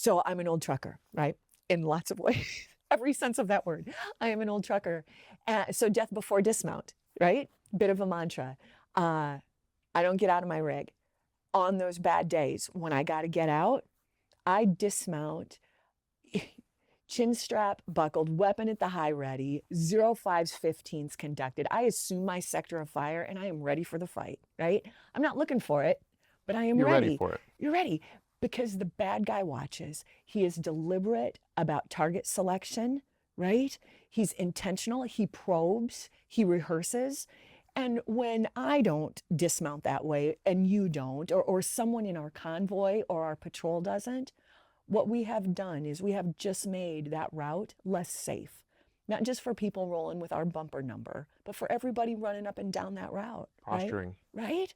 So I'm an old trucker, right? In lots of ways, every sense of that word. I am an old trucker. So death before dismount, right? Bit of a mantra. Uh, I don't get out of my rig. On those bad days when I got to get out, I dismount, chin strap buckled, weapon at the high ready, 05s, 15s conducted. I assume my sector of fire and I am ready for the fight, right? I'm not looking for it, but I am You're ready ready. for it. You're ready because the bad guy watches. He is deliberate about target selection, right? He's intentional. He probes, he rehearses. And when I don't dismount that way and you don't, or someone in our convoy or our patrol doesn't, what we have done is we have just made that route less safe. Not just for people rolling with our bumper number, but for everybody running up and down that route. Posturing. Right?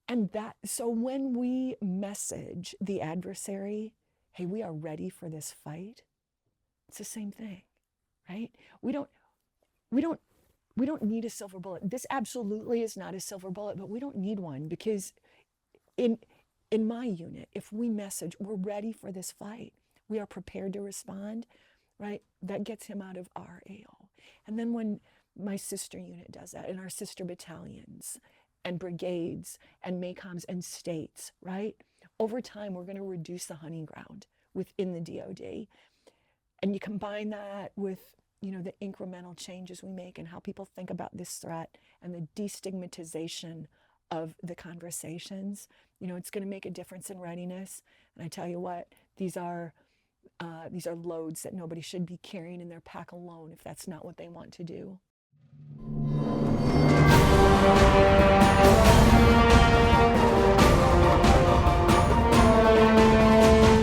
And so when we message the adversary, hey, we are ready for this fight, it's the same thing, right? We don't need a silver bullet. This absolutely is not a silver bullet, but we don't need one because in my unit, if we message, we're ready for this fight, we are prepared to respond, right? That gets him out of our AO. And then when my sister unit does that, and our sister battalions and brigades and MACOMs and states, right? Over time, we're going to reduce the hunting ground within the DoD. And you combine that with the incremental changes we make and how people think about this threat and the destigmatization of the conversations, it's going to make a difference in readiness. And I tell you what, these are loads that nobody should be carrying in their pack alone if that's not what they want to do.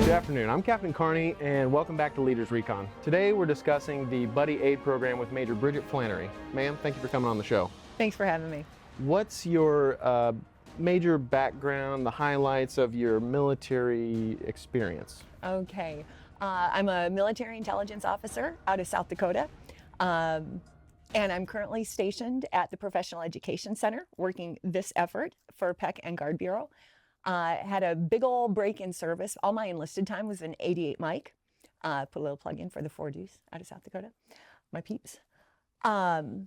Good afternoon, I'm Captain Carney and welcome back to Leaders Recon. Today we're discussing the Buddy Aid program with Major Bridget Flannery. Ma'am, thank you for coming on the show. Thanks for having me. What's your major background, the highlights of your military experience? Okay. I'm a military intelligence officer out of South Dakota. And I'm currently stationed at the Professional Education Center working this effort for PEC and Guard Bureau. Had a big old break in service. All my enlisted time was an 88 mic. Put a little plug in for the 4 Deuce out of South Dakota, my peeps. I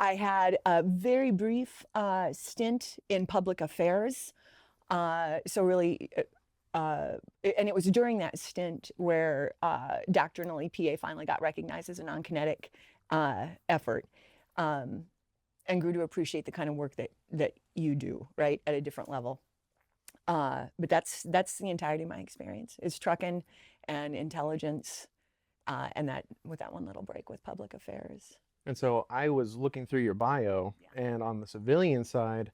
had a very brief stint in public affairs. So really, and it was during that stint where doctrinally PA finally got recognized as a non-kinetic effort. And grew to appreciate the kind of work that you do, right, at a different level. But that's the entirety of my experience. Is trucking and intelligence, and that with that one little break with public affairs. And so I was looking through your bio, and on the civilian side,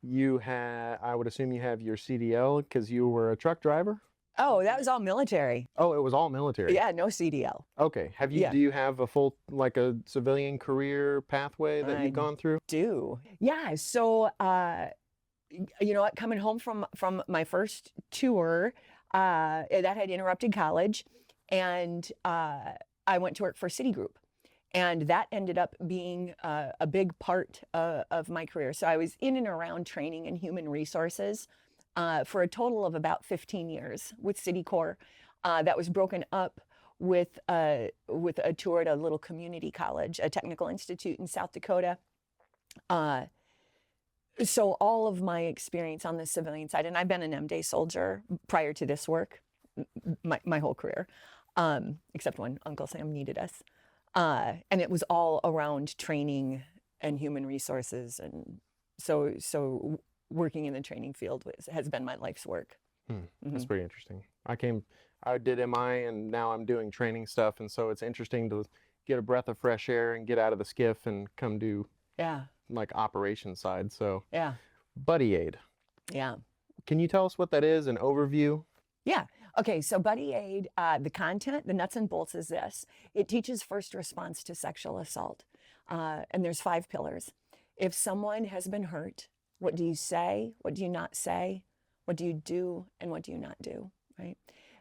I would assume you have your CDL because you were a truck driver? Oh, that was all military. Oh, it was all military? Yeah, no CDL. Okay. Do you have a full, like a civilian career pathway that you've gone through? Do. Yeah, so, you know what, coming home from my first tour, that had interrupted college, and I went to work for Citigroup. And that ended up being a big part of my career. So I was in and around training and human resources for a total of about 15 years with Citicorps. That was broken up with a tour at a little community college, a technical institute in South Dakota. So all of my experience on the civilian side, and I've been an M-Day soldier prior to this work, my whole career, except when Uncle Sam needed us. And it was all around training and human resources. And so working in the training field has been my life's work. That's pretty interesting. I did MI and now I'm doing training stuff. And so it's interesting to get a breath of fresh air and get out of the skiff and come do like operation side. So Buddy Aid. Yeah. Can you tell us what that is, an overview? Yeah. Okay, so Buddy Aid, the content, the nuts and bolts is this. It teaches first response to sexual assault. And there's 5 pillars. If someone has been hurt, what do you say? What do you not say? What do you do? And what do you not do, right?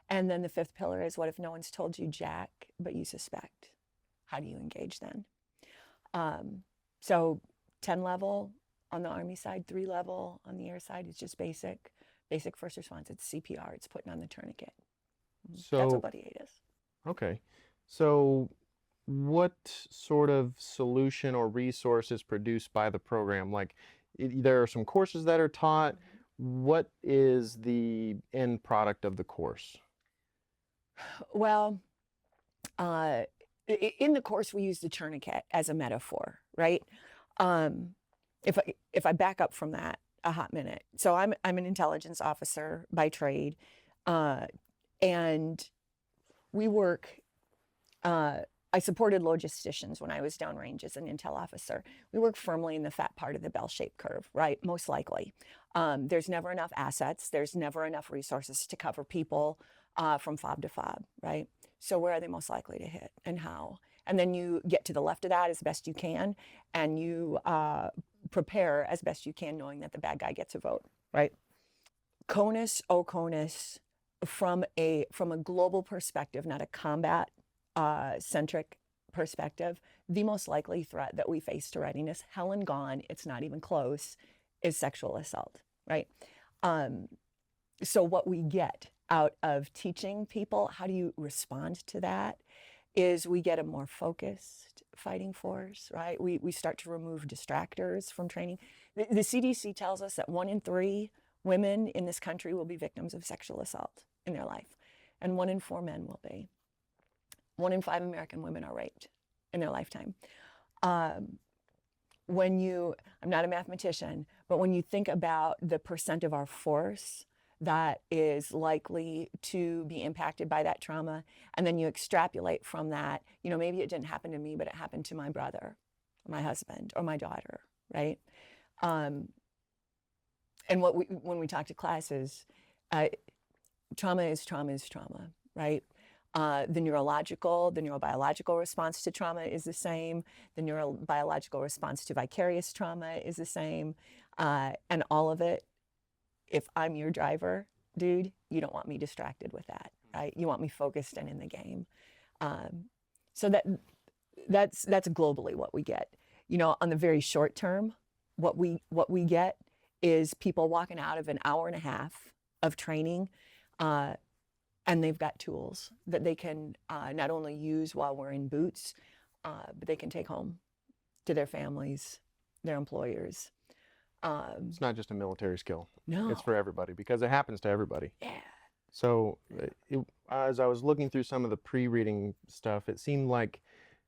And then the 5th pillar is, what if no one's told you jack, but you suspect? How do you engage then? So 10 level on the Army side, 3 level on the air side is just basic. Basic first response. It's CPR. It's putting on the tourniquet. That's So, what buddy aid is. okay. So, what sort of solution or resource is produced by the program? Like, there are some courses that are taught. What is the end product of the course? Well, in the course, we use the tourniquet as a metaphor, right? Um, if I back up from that a hot minute, so I'm an intelligence officer by trade, and we work. I supported logisticians when I was downrange as an intel officer. We work firmly in the fat part of the bell-shaped curve, right? Most likely. There's never enough assets. There's never enough resources to cover people from fob to fob, right? So where are they most likely to hit and how? And then you get to the left of that as best you can, and you prepare as best you can, knowing that the bad guy gets a vote, right? CONUS, OCONUS, from a global perspective, not a combat centric perspective, the most likely threat that we face to readiness, hell and gone, it's not even close, is sexual assault, right? So what we get out of teaching people how do you respond to that is we get a more focused fighting force, right? We start to remove distractors from training. The CDC tells us that 1 in 3 women in this country will be victims of sexual assault in their life, and 1 in 4 men will be. 1 in 5 American women are raped in their lifetime. I'm not a mathematician, but when you think about the percent of our force that is likely to be impacted by that trauma, and then you extrapolate from that, maybe it didn't happen to me, but it happened to my brother, my husband, or my daughter, right? And when we talk to classes, trauma is trauma is trauma, right? The neurobiological response to trauma is the same. The neurobiological response to vicarious trauma is the same. And all of it, if I'm your driver, dude, you don't want me distracted with that, right? You want me focused and in the game. So that's globally what we get. On the very short term, what we get is people walking out of an hour and a half of training, and they've got tools that they can not only use while wearing boots, but they can take home to their families, their employers. It's not just a military skill. No. It's for everybody because it happens to everybody. Yeah. So as I was looking through some of the pre-reading stuff, it seemed like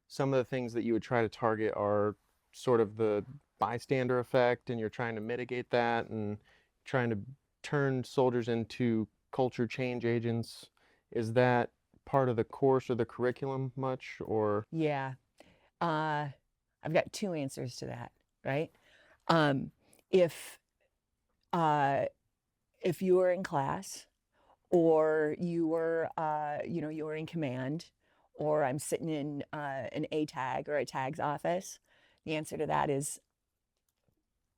some of the things that you would try to target are sort of the bystander effect, and you're trying to mitigate that and trying to turn soldiers into culture change agents. Is that part of the course or the curriculum much, or? Yeah. I've got 2 answers to that, right? If you were in class, or you were in command, or I'm sitting in an ATAG or a TAG's office, the answer to that is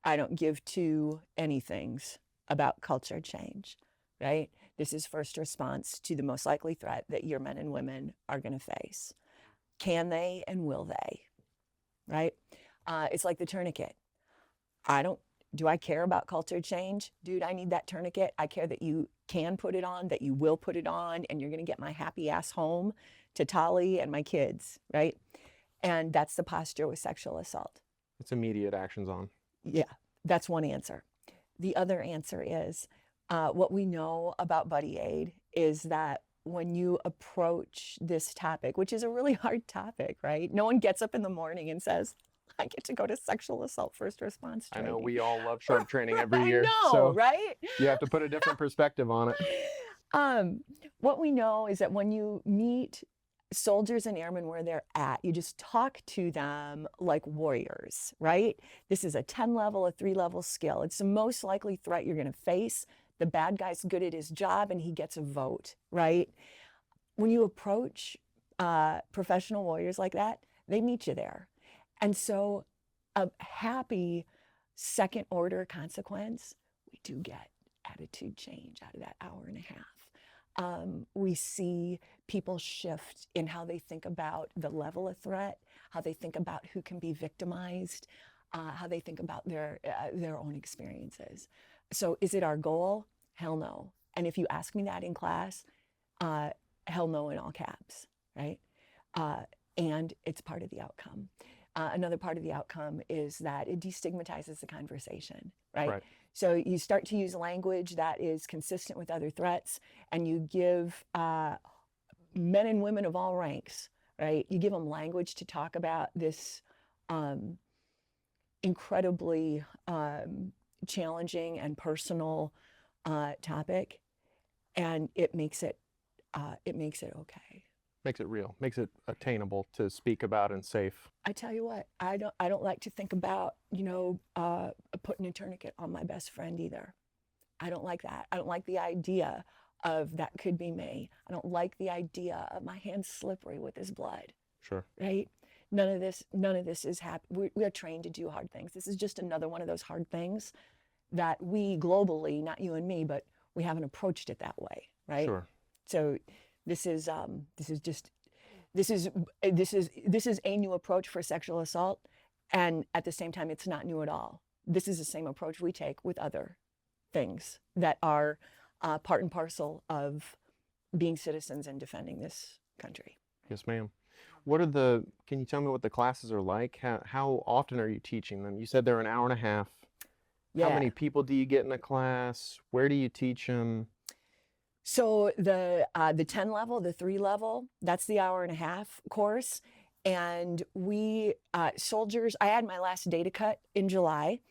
I don't give 2 anythings about culture change, right? This is first response to the most likely threat that your men and women are going to face. Can they and will they, right? It's like the tourniquet. Do I care about culture change? Dude, I need that tourniquet. I care that you can put it on, that you will put it on, and you're going to get my happy ass home to Tali and my kids, right? And that's the posture with sexual assault. It's immediate actions on. Yeah, that's one answer. The other answer is what we know about buddy aid is that when you approach this topic, which is a really hard topic, right? No one gets up in the morning and says, I get to go to sexual assault first response training. I know we all love sharp training every year. I know, so right? You have to put a different perspective on it. What we know is that when you meet soldiers and airmen where they're at, you just talk to them like warriors, right? This is a 10 level, a 3 level skill. It's the most likely threat you're going to face. The bad guy's good at his job and he gets a vote, right? When you approach professional warriors like that, they meet you there. And so a happy second order consequence, we do get attitude change out of that hour and a half. We see people shift in how they think about the level of threat, how they think about who can be victimized, how they think about their own experiences. So is it our goal? hell no. And if you ask me that in class, hell no in all caps, right? And it's part of the outcome. Another part of the outcome is that it destigmatizes the conversation, right? Right. So you start to use language that is consistent with other threats, and you give men and women of all ranks, right? You give them language to talk about this incredibly challenging and personal topic, and it makes it okay. Makes it real, makes it attainable to speak about and safe. I tell you what, I don't like to think about, putting a tourniquet on my best friend either. I don't like that. I don't like the idea of that could be me. I don't like the idea of my hands slippery with his blood. Sure. Right? None of this is happy. We are trained to do hard things. This is just another one of those hard things that we globally, not you and me, but we haven't approached it that way, right? Sure. So this is a new approach for sexual assault, and at the same time, it's not new at all. This is the same approach we take with other things that are part and parcel of being citizens and defending this country. Yes, ma'am. Can you tell me what the classes are like? How often are you teaching them? You said they're an hour and a half. Yeah. How many people do you get in a class? Where do you teach them? So the 10 level, the 3 level, that's the hour and a half course. And we, soldiers, I had my last data cut in July.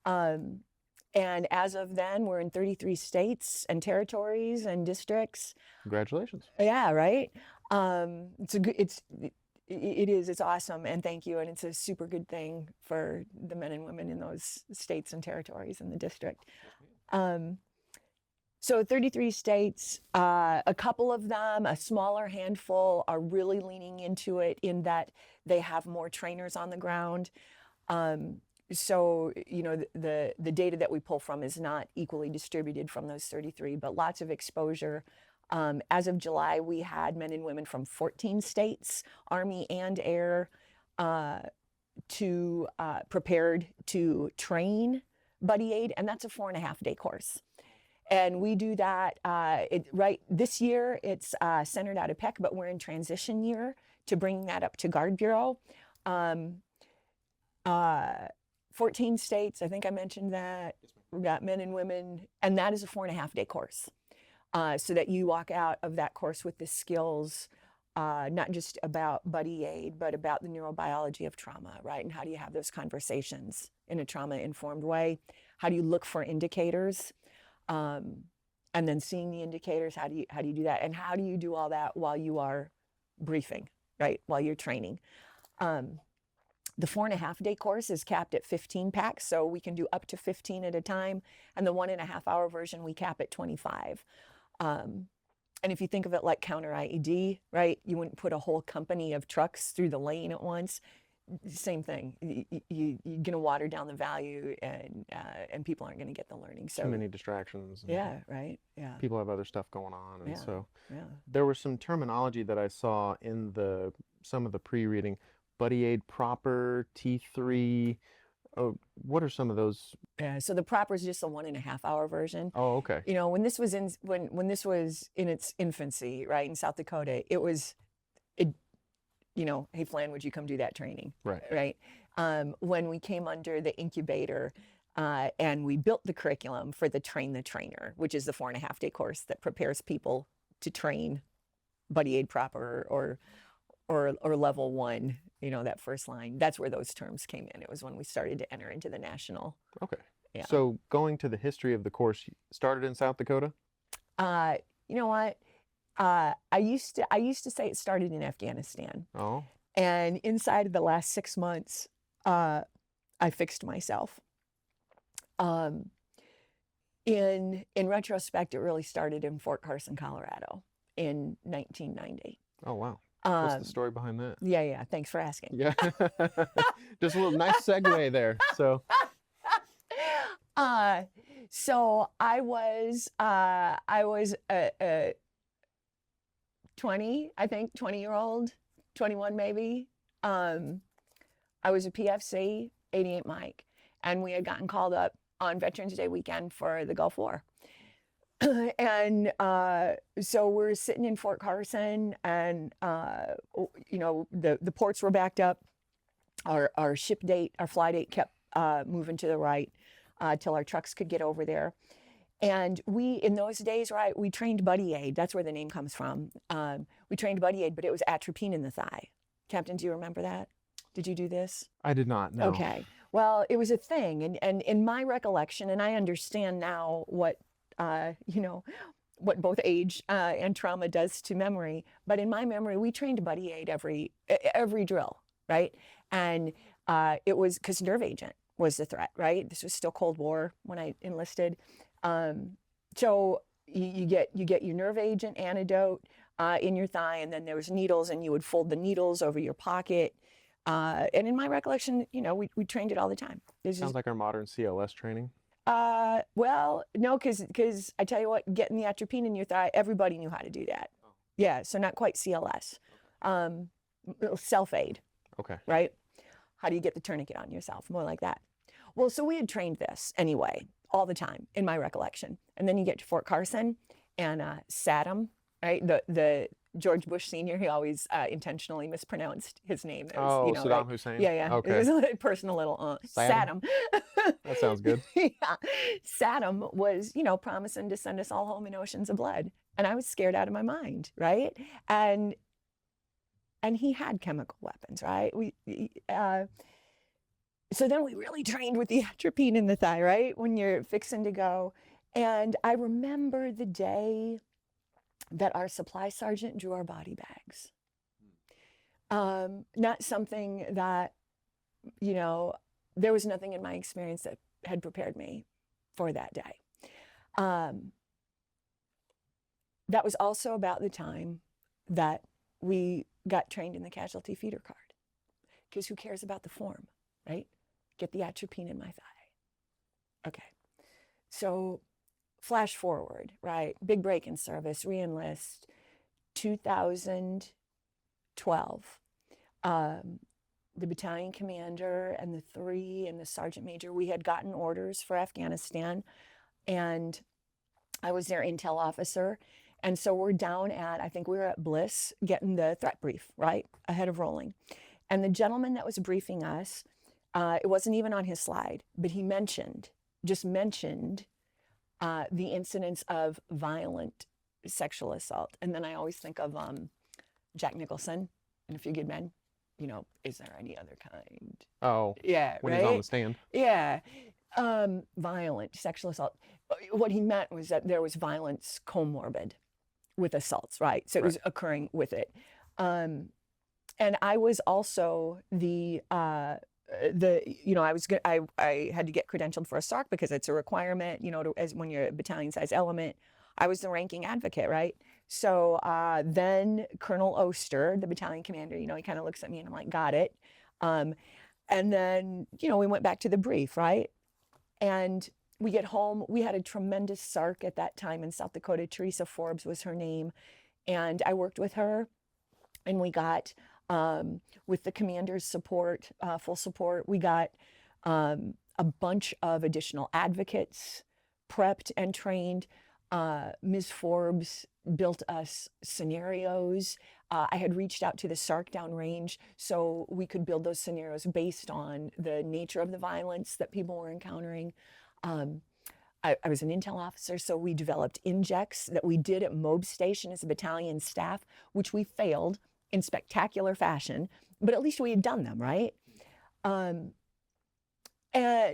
And as of then, we're in 33 states and territories and districts. Congratulations. Yeah, right. It's awesome, and thank you. And it's a super good thing for the men and women in those states and territories in the district. So 33 states, a couple of them, a smaller handful, are really leaning into it in that they have more trainers on the ground. So, the data that we pull from is not equally distributed from those 33, but lots of exposure. As of July, we had men and women from 14 states, Army and Air, prepared to train Buddy Aid, and that's a 4.5-day course. And we do that this year. It's centered out of PEC, but we're in transition year to bring that up to Guard Bureau. 14 states, I think I mentioned that. We've got men and women, and that is a 4.5-day course. So that you walk out of that course with the skills, not just about Buddy Aid, but about the neurobiology of trauma, right? And how do you have those conversations in a trauma-informed way? How do you look for indicators? And then seeing the indicators, how do you do that? And how do you do all that while you are briefing, right? While you're training. The 4.5-day course is capped at 15 packs, so we can do up to 15 at a time. And the 1.5-hour version, we cap at 25. And if you think of it like counter IED, right? You wouldn't put a whole company of trucks through the lane at once. Same thing. You're going to water down the value, and people aren't going to get the learning. So too many distractions. Yeah, right. Yeah. People have other stuff going on, and so yeah. There was some terminology that I saw in some of the pre-reading. Buddy Aid proper, T3. Oh, what are some of those? Yeah, so the proper is just a 1.5-hour version. Oh, okay. When this was in its infancy, right, in South Dakota, hey, Flan, would you come do that training? Right. Right. When we came under the incubator, and we built the curriculum for the Train the Trainer, which is the 4.5-day course that prepares people to train Buddy Aid proper or level 1, that first line. That's where those terms came in. It was when we started to enter into the national. Okay. Yeah. So going to the history of the course, started in South Dakota? You know what? I used to say it started in Afghanistan. Oh. And inside of the last 6 months, I fixed myself. In retrospect, it really started in Fort Carson, Colorado in 1990. Oh, wow. What's the story behind that? Yeah. Thanks for asking. Yeah. Just a little nice segue there. So. So I was a 20-year-old, 21 maybe. I was a PFC, 88 Mike, and we had gotten called up on Veterans Day weekend for the Gulf War. And so we're sitting in Fort Carson, and the ports were backed up. Our ship date, our fly date kept moving to the right till our trucks could get over there. And we, in those days, right, we trained buddy aid. That's where the name comes from. We trained buddy aid, but it was atropine in the thigh. Captain, do you remember that? Did you do this? I did not know. Okay. Well, it was a thing. And in my recollection, and I understand now what, what both age and trauma does to memory. But in my memory, we trained buddy aid every drill, right? And it was because nerve agent was the threat, right? This was still Cold War when I enlisted. So you get your nerve agent antidote in your thigh, and then there was needles, and you would fold the needles over your pocket. And in my recollection, we trained it all the time. Sounds like our modern CLS training. Well, no, because I tell you what, getting the atropine in your thigh, everybody knew how to do that. Oh. Yeah, so not quite CLS. Self-aid. Okay. Right? How do you get the tourniquet on yourself? More like that. Well, so we had trained this anyway, all the time, in my recollection. And then you get to Fort Carson, and Saddam, right? The George Bush Sr., he always intentionally mispronounced his name. Was, Saddam right? Hussein? Yeah. Okay. It was a personal little Saddam. That sounds good. Yeah. Saddam was, promising to send us all home in oceans of blood. And I was scared out of my mind, right? And he had chemical weapons, right? So then we really trained with the atropine in the thigh, right? When you're fixing to go. And I remember the day that our supply sergeant drew our body bags. Not something that, there was nothing in my experience that had prepared me for that day. That was also about the time that we got trained in the casualty feeder card. Because who cares about the form, right? Get the atropine in my thigh. Okay. So flash forward, right? Big break in service, re-enlist, 2012. The battalion commander and the 3 and the sergeant major, we had gotten orders for Afghanistan, and I was their intel officer. And so we're down at, I think we were at Bliss getting the threat brief, right? Ahead of rolling. And the gentleman that was briefing us, it wasn't even on his slide, but he just mentioned the incidence of violent sexual assault. And then I always think of Jack Nicholson in A Few Good Men. Is there any other kind? Oh, yeah, when right? he's on the stand. Yeah. Violent sexual assault. What he meant was that there was violence comorbid with assaults, right? So it was occurring with it. And I was also I had to get credentialed for a SARC because it's a requirement, as when you're a battalion size element. I was the ranking advocate, right? So then Colonel Oster, the battalion commander, he kind of looks at me and I'm like, got it. And then, we went back to the brief, right? And we get home. We had a tremendous SARC at that time in South Dakota. Teresa Forbes was her name. And I worked with her, and we got, with the commander's support, full support, we got a bunch of additional advocates prepped and trained. Ms. Forbes built us scenarios. I had reached out to the SARC downrange so we could build those scenarios based on the nature of the violence that people were encountering. I was an intel officer, so we developed injects that we did at MOB Station as a battalion staff, which we failed in spectacular fashion, but at least we had done them, right? And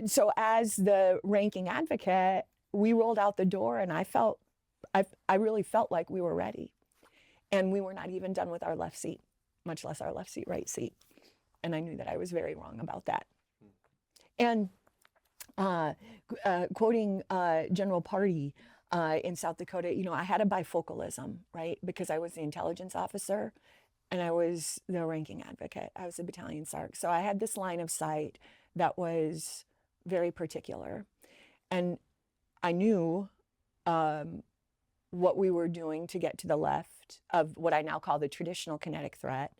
so as the ranking advocate, we rolled out the door, and I really felt like we were ready. And we were not even done with our left seat, much less our left seat, right seat. And I knew that I was very wrong about that. And quoting General Party in South Dakota, I had a bifocalism, right? Because I was the intelligence officer and I was the ranking advocate. I was a battalion SARC. So I had this line of sight that was very particular. And I knew what we were doing to get to the left of what I now call the traditional kinetic threat.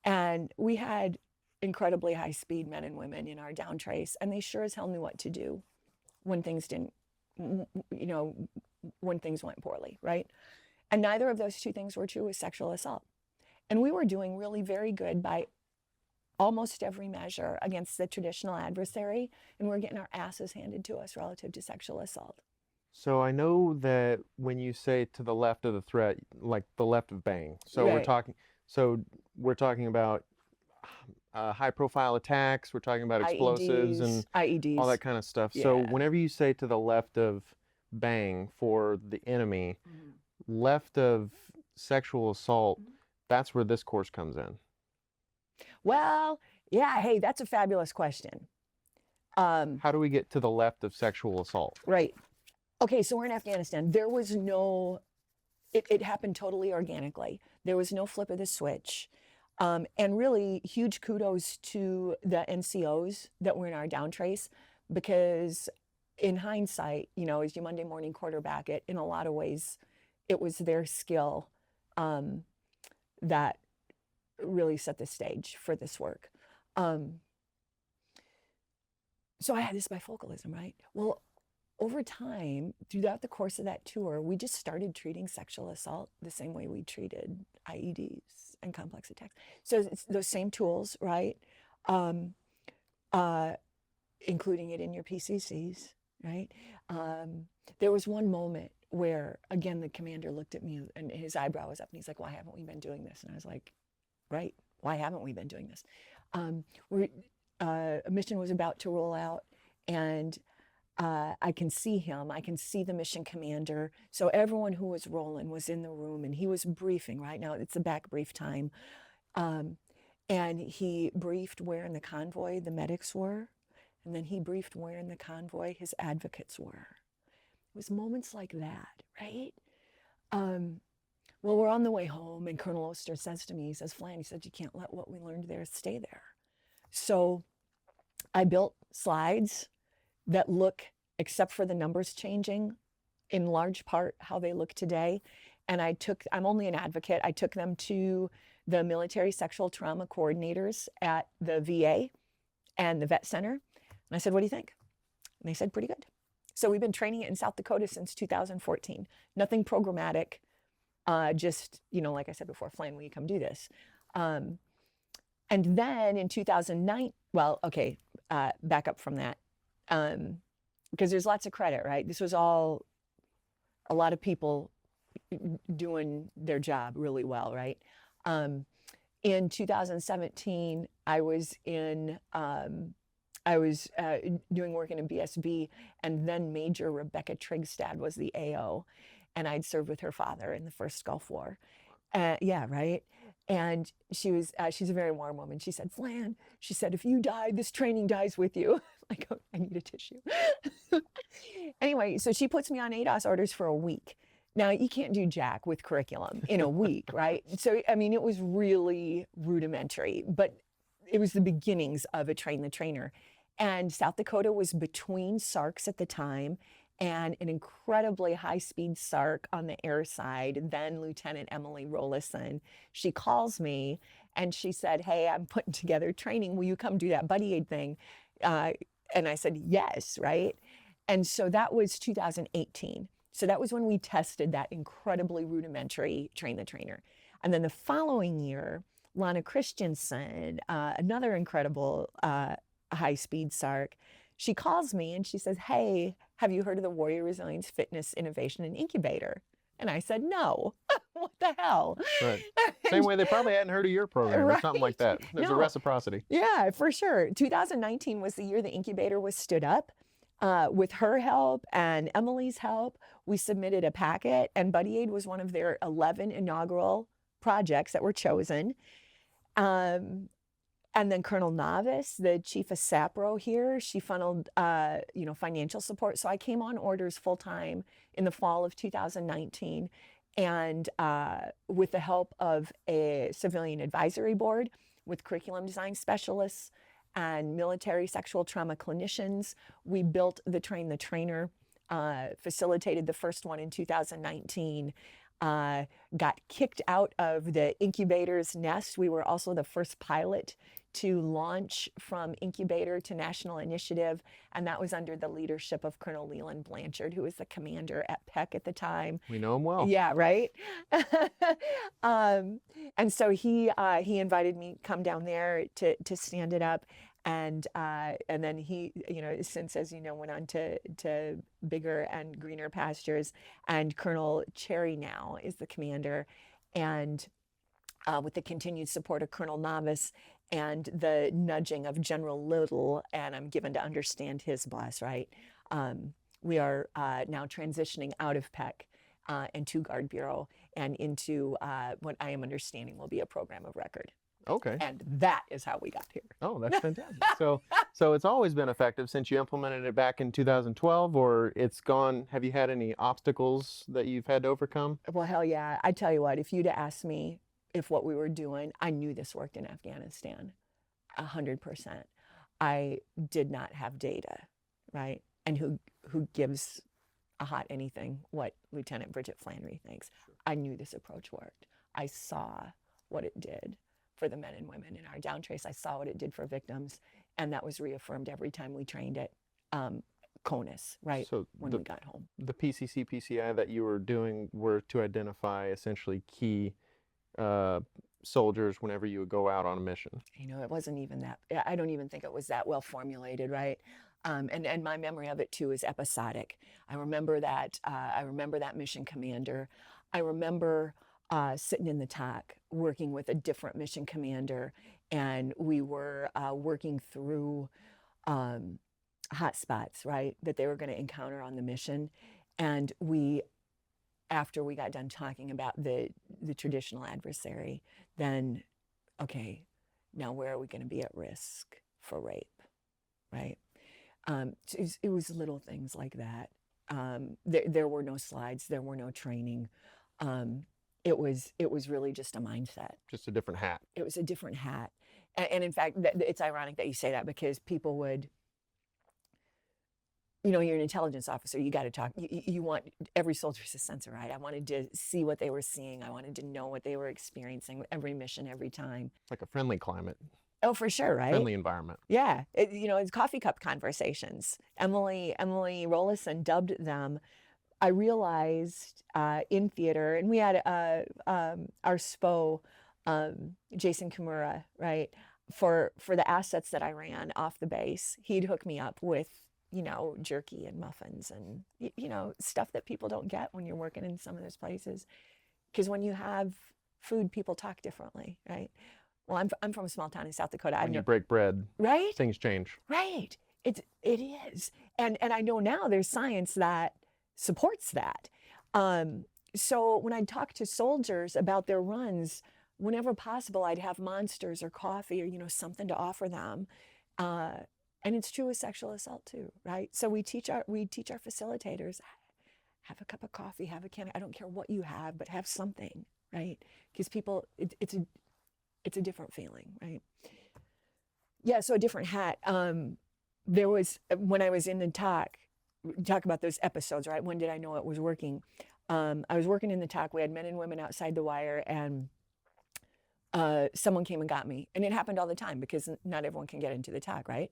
And we had incredibly high speed men and women in our down trace, and they sure as hell knew what to do when things didn't, when things went poorly, right? And neither of those two things were true with sexual assault. And we were doing really very good by almost every measure against the traditional adversary, and we're getting our asses handed to us relative to sexual assault. So I know that when you say to the left of the threat, like the left of bang, so Right. we're talking about high profile attacks, we're talking about explosives and IEDs, all that kind of stuff. So yeah. whenever you say to the left of bang for the enemy, left of sexual assault, that's where this course comes in. Well, yeah, hey, that's a fabulous question. How do we get to the left of sexual assault? Right. Okay, so we're in Afghanistan. There was no, it happened totally organically. There was no flip of the switch. And really huge kudos to the NCOs that were in our down trace, because in hindsight, you know, as you Monday morning quarterback it, in a lot of ways, it was their skill that really set the stage for this work. So I had this bifocalism, right? Well, over time, throughout the course of that tour, we just started treating sexual assault the same way we treated IEDs and complex attacks. So it's those same tools, right? Including it in your PCCs, right? There was one moment where, again, the commander looked at me and his eyebrow was up and he's like, "Why haven't we been doing this?" And I was like, "Right, why haven't we been doing this?" A mission was about to roll out, and I can see him. I can see the mission commander. So everyone who was rolling was in the room, and he was briefing. Right now, it's the back brief time, and he briefed where in the convoy the medics were, and then he briefed where in the convoy his advocates were. It was moments like that, right? Well, we're on the way home, and Colonel Oster says to me, he says, "Flann," he said, "you can't let what we learned there stay there." So I built slides that look, except for the numbers changing, in large part how they look today. And I'm only an advocate, I took them to the military sexual trauma coordinators at the VA and the vet center. And I said, "What do you think?" And they said, "Pretty good." So we've been training it in South Dakota since 2014. Nothing programmatic, just, you know, like I said before, "Flann, will you come do this?" And then in 2009, well, okay, back up from that. Because there's lots of credit, right? This was all a lot of people doing their job really well, right? In 2017, I was doing work in a BSB, and then Major Rebecca Trigstad was the AO, and I'd served with her father in the first Gulf War. Yeah, right. And she's a very warm woman. She said, "Flann," she said, "if you die, this training dies with you." I go, "I need a tissue." Anyway, so she puts me on ADOS orders for a week. Now, you can't do jack with curriculum in a week, right? So, I mean, it was really rudimentary, but it was the beginnings of a train the trainer. And South Dakota was between SARCs at the time, and an incredibly high-speed SARC on the air side, then Lieutenant Emily Rollison. She calls me and she said, "Hey, I'm putting together training. Will you come do that buddy aid thing?" And I said, "Yes," right? And so that was 2018. So that was when we tested that incredibly rudimentary train the trainer. And then the following year, Lana Christensen, another incredible high-speed SARC, she calls me and she says, "Hey, have you heard of the Warrior Resilience Fitness Innovation and Incubator?" And I said, "No." What the hell? Right. Same way they probably hadn't heard of your program or something like that. There's a reciprocity. Yeah, for sure. 2019 was the year the incubator was stood up. With her help and Emily's help, we submitted a packet, and Buddy Aid was one of their 11 inaugural projects that were chosen. And then Colonel Navis, the chief of SAPRO here, she funneled, financial support. So I came on orders full time in the fall of 2019, and with the help of a civilian advisory board with curriculum design specialists and military sexual trauma clinicians, we built the Train the Trainer, facilitated the first one in 2019. got kicked out of the incubator's nest. We were also the first pilot to launch from incubator to national initiative, and that was under the leadership of Colonel Leland Blanchard, who was the commander at PEC at the time. We know him well. Yeah, right. And so he invited me come down there to stand it up, and then he, since, as you know, went on to bigger and greener pastures. And Colonel Cherry now is the commander, and with the continued support of Colonel Novice and the nudging of General Little, and I'm given to understand his boss, right? We are now transitioning out of PEC and to Guard Bureau and into what I am understanding will be a program of record. Okay. And that is how we got here. Oh, that's fantastic. So it's always been effective since you implemented it back in 2012, or it's gone, have you had any obstacles that you've had to overcome? Well, hell yeah. I tell you what, if you'd asked me if what we were doing, I knew this worked in Afghanistan, 100%. I did not have data, right? And who gives a hot anything what Lieutenant Bridget Flannery thinks? Sure. I knew this approach worked. I saw what it did for the men and women in our down trace. I saw what it did for victims, and that was reaffirmed every time we trained it. CONUS, right? So when we got home. The PCC, PCI that you were doing were to identify essentially key soldiers whenever you would go out on a mission. It wasn't even that, I don't even think it was that well formulated, right? And my memory of it too is episodic. I remember that mission commander. I remember sitting in the TAC working with a different mission commander, and we were working through hot spots, right, that they were going to encounter on the mission. And after we got done talking about the traditional adversary, then, okay, now where are we going to be at risk for rape, right? It was little things like that. There were no slides, there were no training. It was really just a mindset. Just a different hat. It was a different hat. And in fact, it's ironic that you say that, because people would, you're an intelligence officer, you got to talk. You want every soldier's a sensor, right? I wanted to see what they were seeing. I wanted to know what they were experiencing every mission, every time. It's like a friendly climate. Oh, for sure, right? Friendly environment. Yeah. It's coffee cup conversations. Emily Rollison dubbed them. I realized in theater, and we had our SPO, Jason Kimura, right? For the assets that I ran off the base, he'd hook me up with, jerky and muffins and, stuff that people don't get when you're working in some of those places. Because when you have food, people talk differently, right? Well, I'm from a small town in South Dakota. When you break bread, right? Things change. Right. It is. And I know now there's science that supports that. So when I'd talk to soldiers about their runs, whenever possible, I'd have monsters or coffee or, something to offer them. And it's true with sexual assault too, right? So we teach our facilitators, have a cup of coffee, have a can. I don't care what you have, but have something, right? Because people, it's a different feeling, right? Yeah, so a different hat. There was, when I was in the talk about those episodes, right? When did I know it was working? I was working in the TAC. We had men and women outside the wire, and someone came and got me. And it happened all the time because not everyone can get into the TAC, right?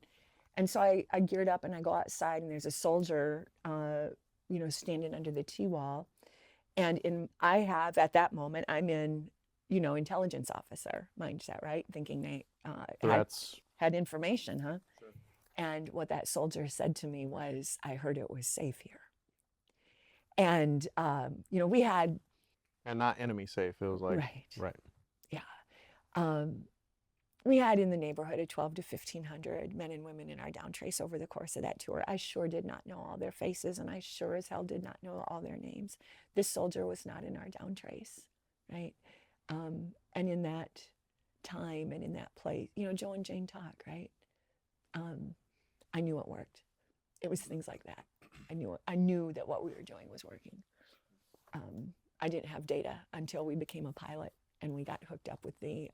And so I geared up and I go outside, and there's a soldier, standing under the T-wall. And I have, at that moment, I'm in, intelligence officer mindset, right? Thinking they had information, huh? Sure. And what that soldier said to me was, I heard it was safe here. And, we had... And not enemy safe. It was like... Right. Yeah. We had in the neighborhood of 12 to 1,500 men and women in our down trace over the course of that tour. I sure did not know all their faces, and I sure as hell did not know all their names. This soldier was not in our down trace, right? And in that time and in that place, Joe and Jane talk, right? I knew it worked. It was things like that. I knew that what we were doing was working. I didn't have data until we became a pilot and we got hooked up with the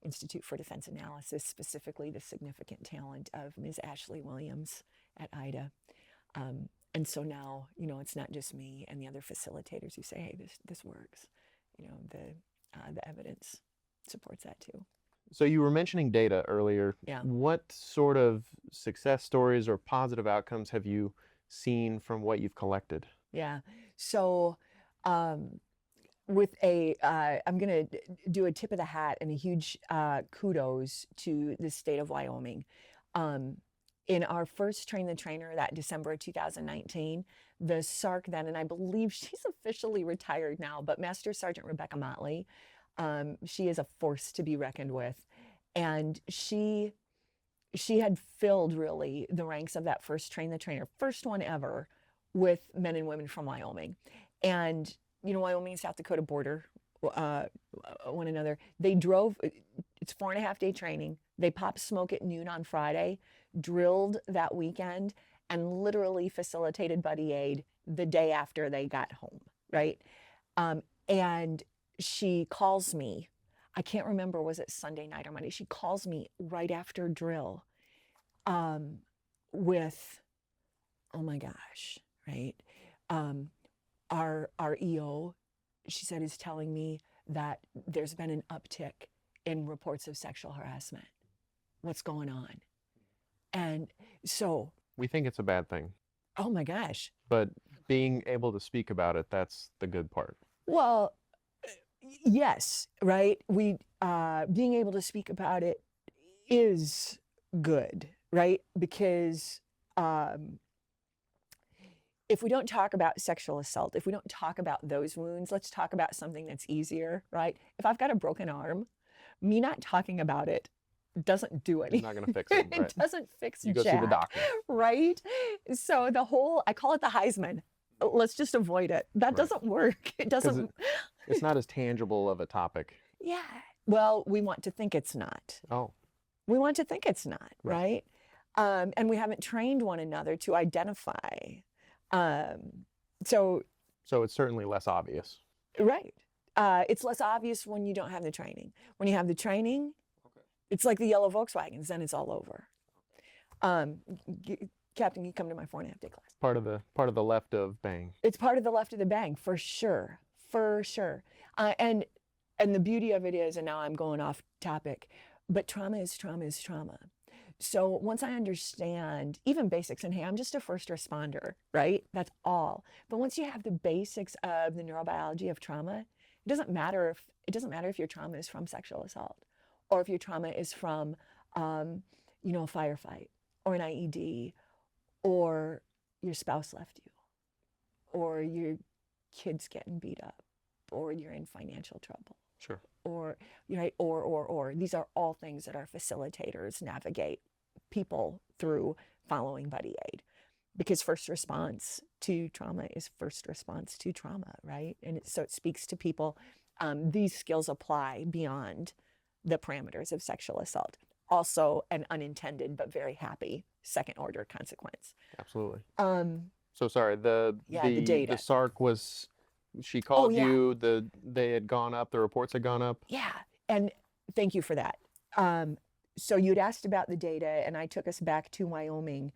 Institute for Defense Analysis, specifically the significant talent of Ms. Ashley Williams at IDA. And so now, it's not just me and the other facilitators who say, hey, this works. the evidence supports that too. So you were mentioning data earlier. Yeah. What sort of success stories or positive outcomes have you seen from what you've collected? Yeah. So I'm going to do a tip of the hat and a huge kudos to the state of Wyoming. In our first Train the Trainer that December of 2019, the SARC then, and I believe she's officially retired now, but Master Sergeant Rebecca Motley, she is a force to be reckoned with. And she had filled really the ranks of that first Train the Trainer, first one ever, with men and women from Wyoming. And, Wyoming and South Dakota border one another. They drove, it's 4.5-day training. They popped smoke at noon on Friday, drilled that weekend, and literally facilitated buddy aid the day after they got home, right? And she calls me, I can't remember, was it Sunday night or Monday? She calls me right after drill with, oh my gosh, right? Our EO, she said, is telling me that there's been an uptick in reports of sexual harassment. What's going on? And so we think it's a bad thing. Oh my gosh. But being able to speak about it, that's the good part. Well, yes, right? We being able to speak about it is good, right? Because if we don't talk about sexual assault, if we don't talk about those wounds, let's talk about something that's easier, right? If I've got a broken arm, me not talking about it doesn't do anything. It's not going to fix it. Right? It doesn't fix you go see the doctor. Right? So I call it the Heisman. Let's just avoid it. That doesn't work. It doesn't. It's not as tangible of a topic. Yeah. Well, we want to think it's not. Oh. We want to think it's not, right? And we haven't trained one another to identify. So it's certainly less obvious. Right. It's less obvious when you don't have the training. When you have the training, it's like the yellow Volkswagens, then it's all over. Captain, you come to my 4.5-day class. Part of the left of bang. It's part of the left of the bang, for sure. For sure. And the beauty of it is, and now I'm going off topic, but trauma is trauma is trauma. So once I understand even basics, and hey, I'm just a first responder, right? That's all. But once you have the basics of the neurobiology of trauma, it doesn't matter if your trauma is from sexual assault, or if your trauma is from, a firefight, or an IED, or your spouse left you, or your kid's getting beat up, or you're in financial trouble. Sure. Or, right, or. These are all things that our facilitators navigate people through following buddy aid. Because first response to trauma is first response to trauma, right? And so it speaks to people. These skills apply beyond the parameters of sexual assault. Also an unintended but very happy second order consequence. Absolutely. So sorry, the data. The SARC was, she called you, they had gone up, the reports had gone up? Yeah, and thank you for that. So you'd asked about the data, and I took us back to Wyoming.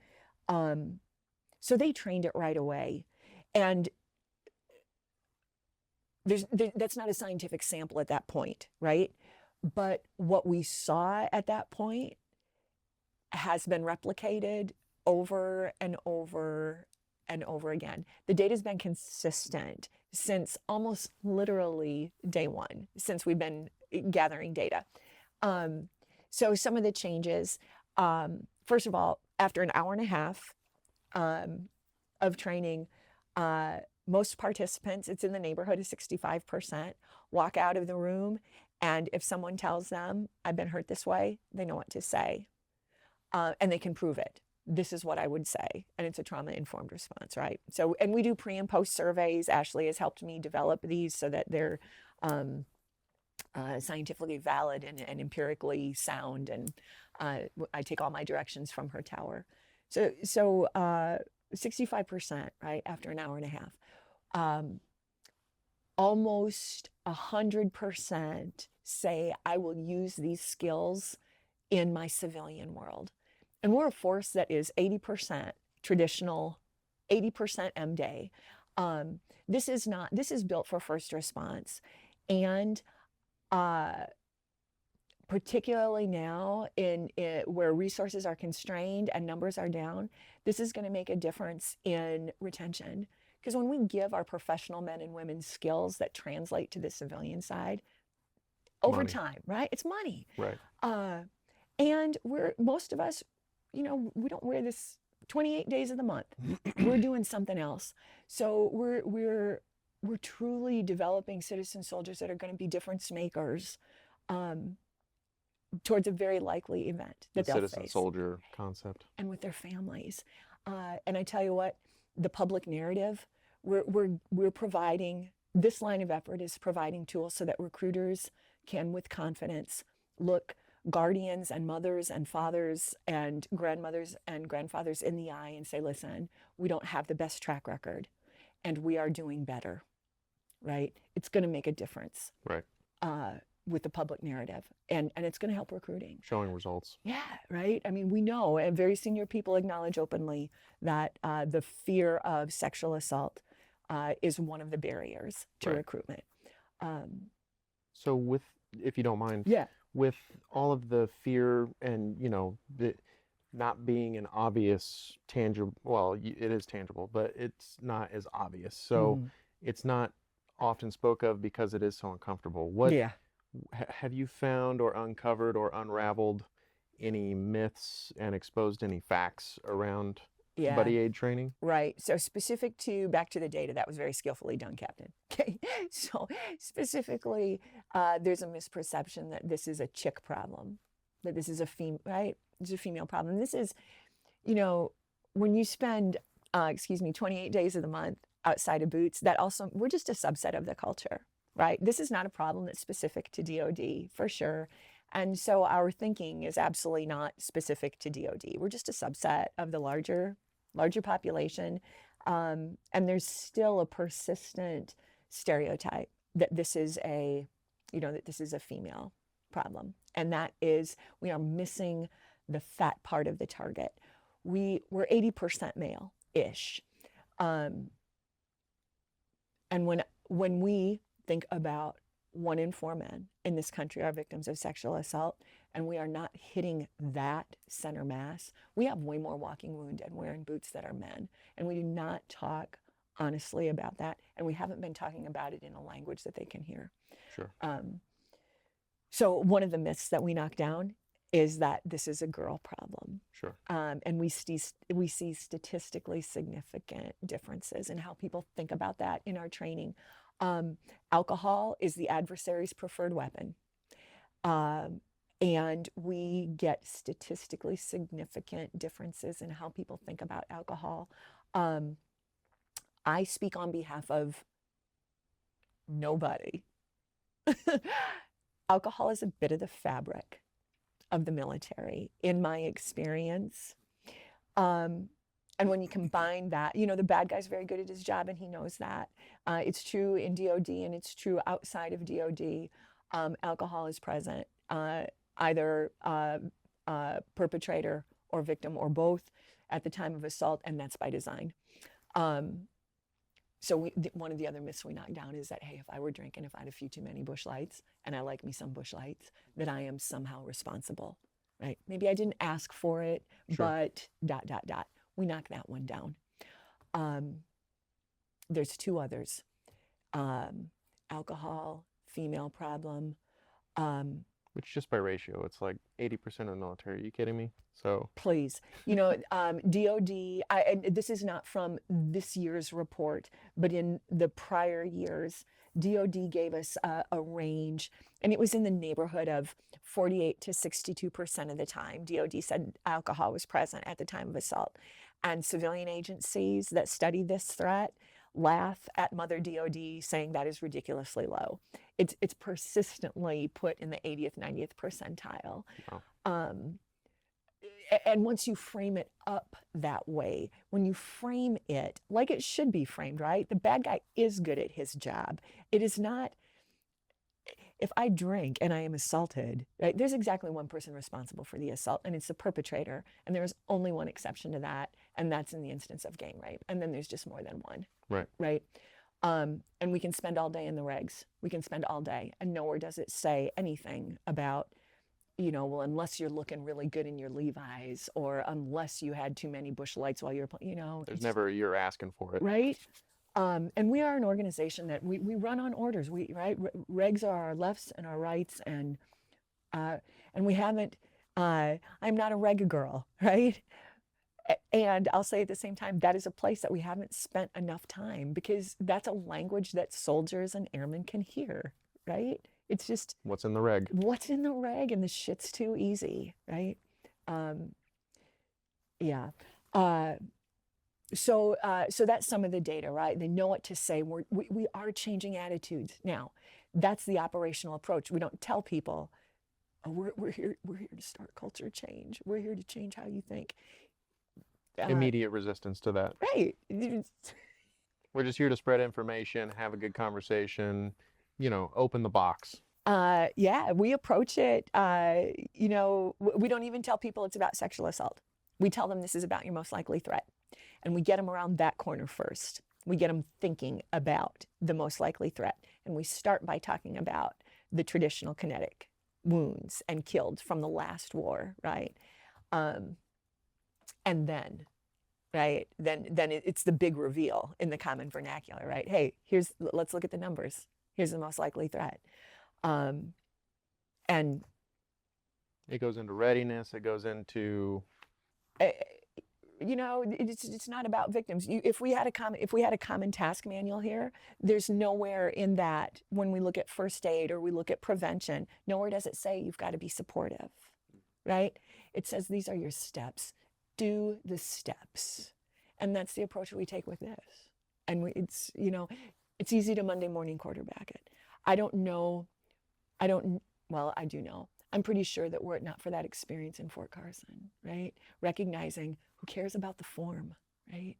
So they trained it right away. And that's not a scientific sample at that point, right? But what we saw at that point has been replicated over and over and over again. The data's been consistent since almost literally day one, since we've been gathering data. So some of the changes, first of all, after an hour and a half of training, most participants, it's in the neighborhood of 65%, walk out of the room, and if someone tells them, I've been hurt this way, they know what to say. And they can prove it. This is what I would say. And it's a trauma-informed response, right? So, and we do pre and post surveys. Ashley has helped me develop these so that they're scientifically valid and empirically sound. And I take all my directions from her tower. So 65%, right, after an hour and a half. Almost 100% say, I will use these skills in my civilian world. And we're a force that is 80% traditional, 80% MDay. This is built for first response. And particularly now where resources are constrained and numbers are down, this is going to make a difference in retention. Because when we give our professional men and women skills that translate to the civilian side, over time, right? It's money. Right. And most of us, we don't wear this 28 days of the month. We're doing something else. So we're truly developing citizen soldiers that are going to be difference makers towards a very likely event that they'll face. Citizen soldier concept. And with their families. And I tell you what, the public narrative, we're providing, this line of effort is providing tools so that recruiters can, with confidence, look guardians and mothers and fathers and grandmothers and grandfathers in the eye and say, listen, we don't have the best track record and we are doing better, right? It's going to make a difference. Right. With the public narrative, and it's going to help recruiting. Showing results. Yeah, right? I mean, we know, and very senior people acknowledge openly that the fear of sexual assault is one of the barriers to recruitment. So if you don't mind, with all of the fear and, the not being an obvious tangible, well, it is tangible, but it's not as obvious. So it's not often spoke of because it is so uncomfortable. Have you found or uncovered or unraveled any myths and exposed any facts around buddy aid training? Right. So back to the data, that was very skillfully done, Captain. Okay. So specifically, there's a misperception that this is a chick problem, that this is a It's a female problem. This is, when you spend, 28 days of the month outside of boots, we're just a subset of the culture. Right? This is not a problem that's specific to DOD, for sure. And so our thinking is absolutely not specific to DOD. We're just a subset of the larger population. And there's still a persistent stereotype that this is a female problem. And that is, we are missing the fat part of the target. We're 80% male-ish. And when we think about 1 in 4 men in this country are victims of sexual assault, and we are not hitting that center mass, we have way more walking wounded and wearing boots that are men. And we do not talk honestly about that. And we haven't been talking about it in a language that they can hear. Sure. So one of the myths that we knock down is that this is a girl problem. Sure. And we see statistically significant differences in how people think about that in our training. Alcohol is the adversary's preferred weapon. And we get statistically significant differences in how people think about alcohol. I speak on behalf of nobody. Alcohol is a bit of the fabric of the military, in my experience. And when you combine that, the bad guy's very good at his job and he knows that. It's true in DOD and it's true outside of DOD. Alcohol is present, either perpetrator or victim or both at the time of assault, and that's by design. So one of the other myths we knock down is that, hey, if I were drinking, if I had a few too many Busch Lights, and I like me some Busch Lights, that I am somehow responsible, right? Maybe I didn't ask for it, but ... We knock that one down. There's 2 others. Alcohol, female problem. Which just by ratio, it's like 80% of the military. Are you kidding me? So please, DOD, and this is not from this year's report, but in the prior years, DOD gave us a range, and it was in the neighborhood of 48 to 62% of the time. DOD said alcohol was present at the time of assault. And civilian agencies that study this threat laugh at Mother DOD, saying that is ridiculously low. It's persistently put in the 80th, 90th percentile. Wow. And once you frame it up that way, when you frame it like it should be framed, right? The bad guy is good at his job. It is not, if I drink and I am assaulted, right? There's exactly one person responsible for the assault, and it's the perpetrator. And there is only one exception to that, and that's in the instance of gang rape. And then there's just more than one. Right. Right. And we can spend all day in the regs. We can spend all day, and nowhere does it say anything about, well, unless you're looking really good in your Levi's, or unless you had too many bush lights while you're playing, There's never you're asking for it. right? And we are an organization that we run on orders. Regs are our lefts and our rights, and we haven't. I'm not a reg girl, right? And I'll say at the same time, that is a place that we haven't spent enough time, because that's a language that soldiers and airmen can hear, right? It's just what's in the reg. What's in the reg, and the shit's too easy, right? Yeah. So that's some of the data, right? They know what to say. We are changing attitudes now. That's the operational approach. We don't tell people, oh, we're here to start culture change. We're here to change how you think. Immediate resistance to that. Right. We're just here to spread information, have a good conversation, open the box. Yeah, we approach it, we don't even tell people it's about sexual assault. We tell them this is about your most likely threat. And we get them around that corner first. We get them thinking about the most likely threat. And we start by talking about the traditional kinetic wounds and killed from the last war, right? And then, right, then it's the big reveal in the common vernacular, right? Hey, let's look at the numbers. Here's the most likely threat. And it goes into readiness. It goes into, it's not about victims. If we had a common task manual here, there's nowhere in that, when we look at first aid or we look at prevention, nowhere does it say you've got to be supportive, right? It says these are your steps. Do the steps. And that's the approach we take with this. And it's easy to Monday morning quarterback it. I do know. I'm pretty sure that were it not for that experience in Fort Carson, right? Recognizing who cares about the form, right?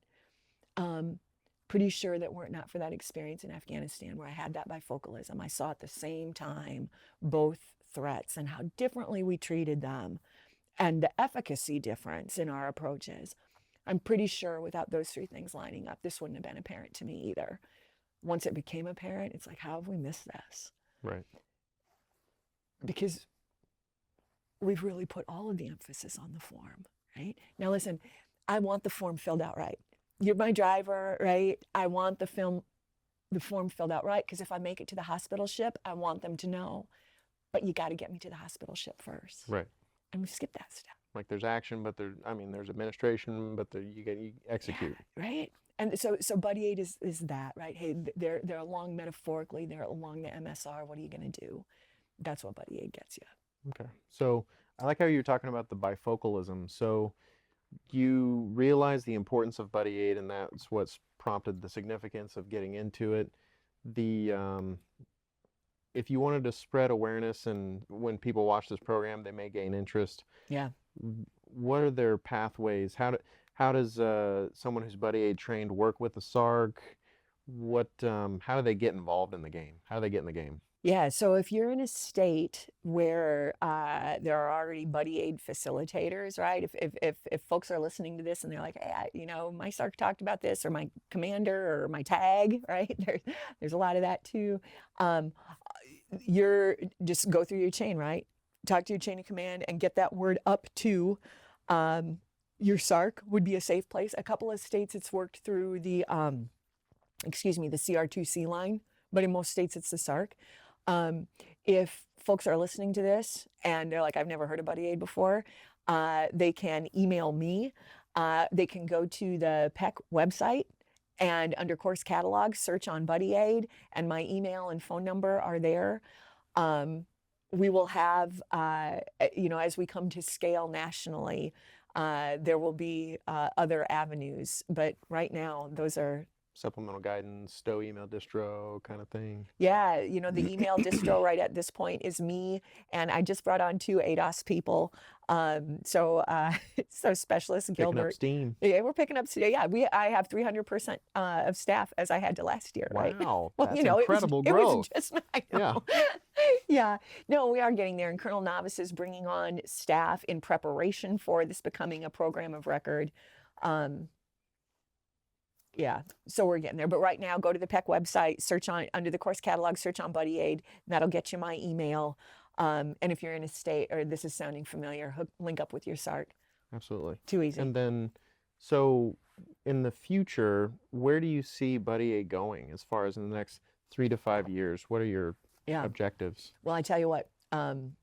Pretty sure that were it not for that experience in Afghanistan, where I had that bifocalism, I saw at the same time both threats and how differently we treated them, and the efficacy difference in our approaches. I'm pretty sure without those three things lining up, this wouldn't have been apparent to me either. Once it became apparent, it's like, how have we missed this? Right. Because we've really put all of the emphasis on the form, right? Now listen, I want the form filled out right. You're my driver, right? I want the form filled out right, because if I make it to the hospital ship, I want them to know, but you got to get me to the hospital ship first. Right. And we skip that step. Like there's action, but there's administration, but you execute. Yeah, right. And so buddy aid is that, right? Hey, they're along metaphorically, they're along the MSR. What are you going to do? That's what buddy aid gets you. Okay. So I like how you're talking about the bifocalism. So you realize the importance of buddy aid, and that's what's prompted the significance of getting into it. If you wanted to spread awareness, and when people watch this program, they may gain interest. Yeah. What are their pathways? How does someone who's buddy aid trained work with the SARC? How do they get involved in the game? How do they get in the game? Yeah, so if you're in a state where there are already buddy aid facilitators, right? If folks are listening to this and they're like, hey, my SARC talked about this, or my commander, or my tag, right? There's a lot of that too. You're just go through your chain, right? Talk to your chain of command and get that word up to your SARC would be a safe place. A couple of states it's worked through the CR2C line, but in most states it's the SARC. If folks are listening to this and they're like, I've never heard of buddy aid before, they can email me. They can go to the PEC website and under course catalog, search on buddy aid, and my email and phone number are there. We will have, as we come to scale nationally, there will be other avenues, but right now those are supplemental guidance, STOW email distro kind of thing. Yeah, the email distro right at this point is me, and I just brought on 2 ADOS people. So Specialist Gilbert. Picking up steam. Yeah, we're picking up. Yeah, I have 300% of staff as I had to last year. Right? Wow, well, that's incredible growth. It was just, I know. Yeah. Yeah. No, we are getting there, and Colonel Novice is bringing on staff in preparation for this becoming a program of record. Yeah, so we're getting there. But right now, go to the PEC website, search on under the course catalog, search on Buddy Aid, and that'll get you my email. And if you're in a state or this is sounding familiar, link up with your SART. Absolutely. Too easy. And then, so in the future, where do you see Buddy Aid going as far as in the next 3 to 5 years? What are your objectives? Well, I tell you what, I'm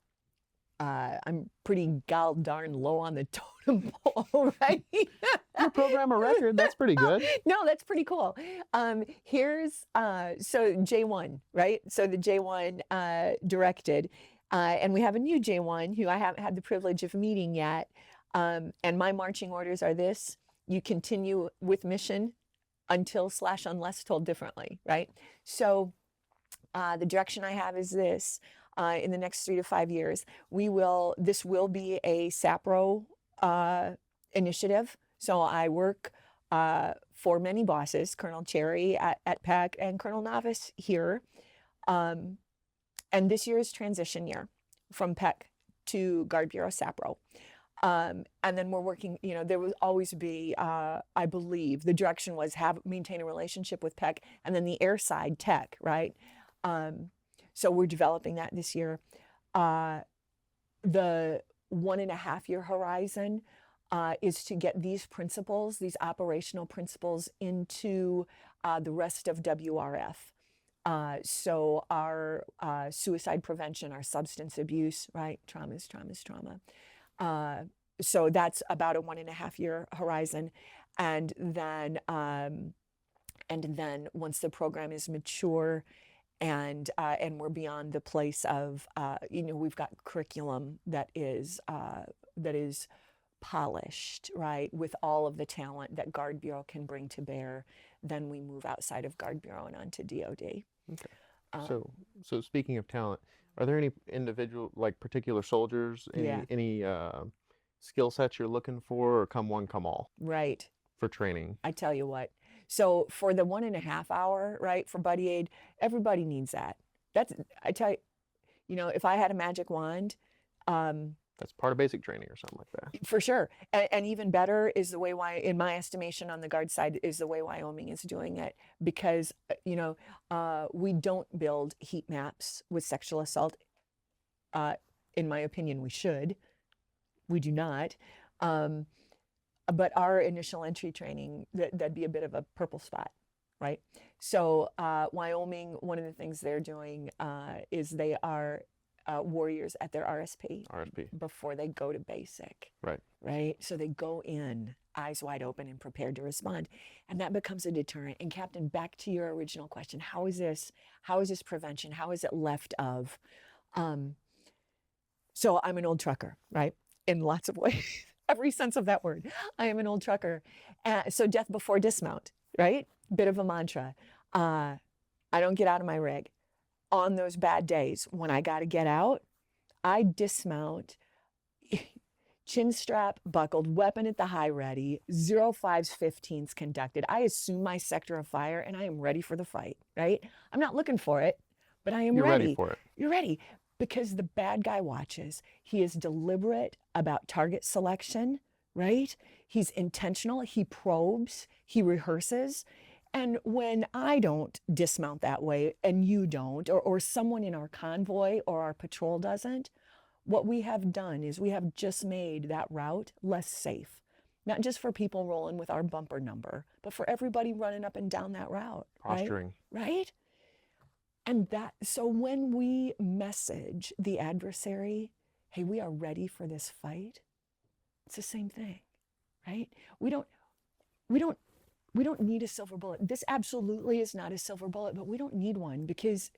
pretty gall darn low on the totem pole, right? Your program a record, that's pretty good. No, that's pretty cool. Here's, so J1, right? So the J1 directed, and we have a new J1 who I haven't had the privilege of meeting yet. And my marching orders are this: you continue with mission until/unless told differently, right? So the direction I have is this: in the next 3 to 5 years, this will be a SAPRO initiative. So I work for many bosses, Colonel Cherry at PEC and Colonel Novice here. And this year is transition year from PEC to Guard Bureau SAPRO. And then we're working, there will always be, I believe, the direction was maintain a relationship with PEC and then the airside tech, right? So we're developing that this year. The 1.5-year horizon is to get these principles, these operational principles, into the rest of WRF. So our suicide prevention, our substance abuse, right? Trauma. So that's about a 1.5-year horizon. And then once the program is mature and we're beyond the place of, we've got curriculum that is polished, right, with all of the talent that Guard Bureau can bring to bear, then we move outside of Guard Bureau and onto DOD. Okay. So speaking of talent, are there any individual, like particular soldiers, any skill sets you're looking for, or come one, come all? Right. For training. I tell you what. So for the 1.5 hour, right, for Buddy Aid, everybody needs that. I tell you, if I had a magic wand, that's part of basic training or something like that. For sure. And even better is the way, in my estimation on the Guard side, is the way Wyoming is doing it. Because, we don't build heat maps with sexual assault. In my opinion, we should. We do not. But our initial entry training, that'd be a bit of a purple spot, right? So Wyoming, one of the things they're doing is they are warriors at their RSP before they go to basic. Right. So they go in eyes wide open and prepared to respond. And that becomes a deterrent. And Captain, back to your original question, how is this prevention? How is it left of? So I'm an old trucker, right? In lots of ways, every sense of that word. I am an old trucker. So death before dismount, right? Bit of a mantra. I don't get out of my rig. On those bad days, when I got to get out, I dismount, chin strap buckled, weapon at the high ready, 05s, 15s conducted. I assume my sector of fire and I am ready for the fight, right? I'm not looking for it, but I am ready. You're ready for it. You're ready. Because the bad guy watches. He is deliberate about target selection, right? He's intentional. He probes. He rehearses. And when I don't dismount that way and you don't, or someone in our convoy or our patrol doesn't, what we have done is we have just made that route less safe. Not just for people rolling with our bumper number, but for everybody running up and down that route. Posturing. Right? And so when we message the adversary, hey, we are ready for this fight, it's the same thing, right? We don't need a silver bullet. This absolutely is not a silver bullet, but we don't need one, because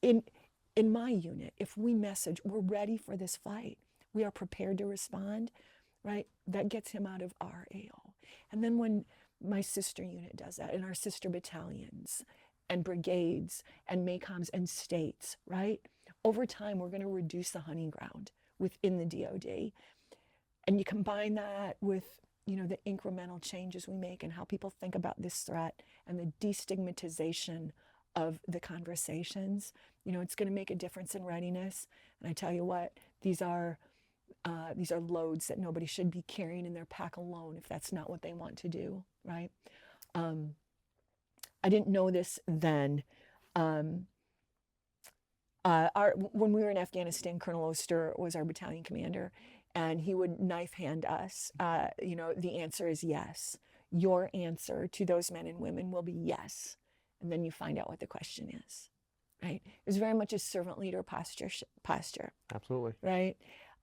in my unit, if we message, we're ready for this fight, we are prepared to respond, right? That gets him out of our AO. And then when my sister unit does that, and our sister battalions and brigades and MACOMs and states, right? Over time, we're going to reduce the hunting ground within the DOD. And you combine that with the incremental changes we make and how people think about this threat and the destigmatization of the conversations, it's going to make a difference in readiness. And I tell you what, these are loads that nobody should be carrying in their pack alone if that's not what they want to do, right? I didn't know this then. Um, when we were in Afghanistan, Colonel Oster was our battalion commander, and he would knife hand us. The answer is yes. Your answer to those men and women will be yes, and then you find out what the question is. Right? It was very much a servant leader posture. Absolutely. Right?